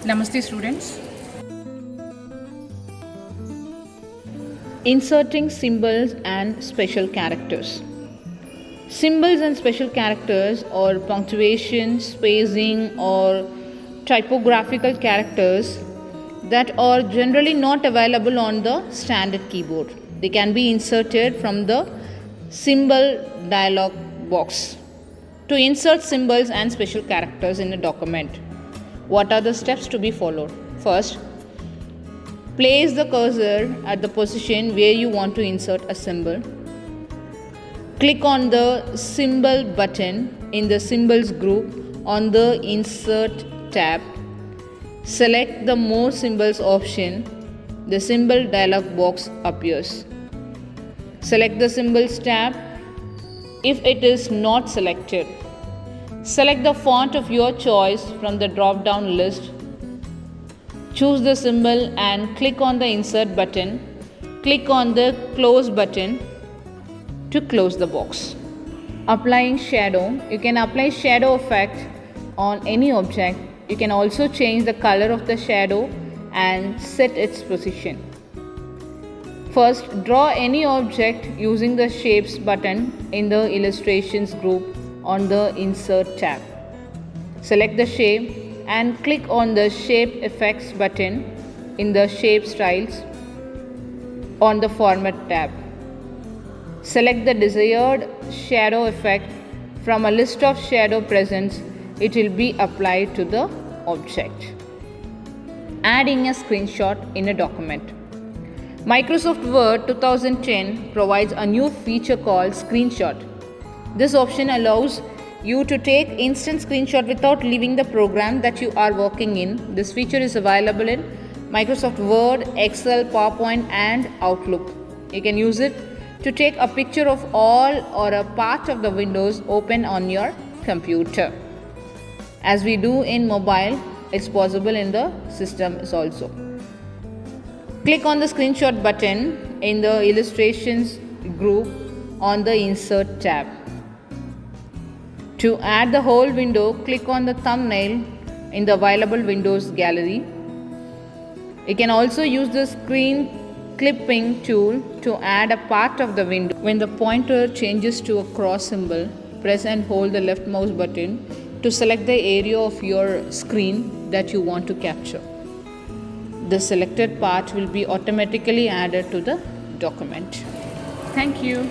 Namaste students. Inserting symbols and special characters. Symbols and special characters or punctuation, spacing or typographical characters that are generally not available on the standard keyboard. They can be inserted from the symbol dialog box. To insert symbols and special characters in a document, what are the steps to be followed? First, place the cursor at the position where you want to insert a symbol. Click on the symbol button in the symbols group on the Insert tab. Select the More Symbols option. The symbol dialog box appears. Select the Symbols tab. If it is not selected, select the font of your choice from the drop-down list. Choose the symbol and click on the Insert button. Click on the Close button to close the box. Applying shadow. You can apply shadow effect on any object. You can also change the color of the shadow and set its position. First, draw any object using the Shapes button in the Illustrations group on the Insert tab. Select the shape and click on the Shape Effects button in the Shape Styles on the Format tab. Select the desired shadow effect from a list of shadow presents. It will be applied to the object. Adding a screenshot in a document. Microsoft Word 2010 provides a new feature called Screenshot. This option allows you to take instant screenshot without leaving the program that you are working in. This feature is available in Microsoft Word, Excel, PowerPoint and Outlook. You can use it to take a picture of all or a part of the windows open on your computer. As we do in mobile, it's possible in the systems also. Click on the Screenshot button in the Illustrations group on the Insert tab. To add the whole window, click on the thumbnail in the available windows gallery. You can also use the screen clipping tool to add a part of the window. When the pointer changes to a cross symbol, press and hold the left mouse button to select the area of your screen that you want to capture. The selected part will be automatically added to the document. Thank you.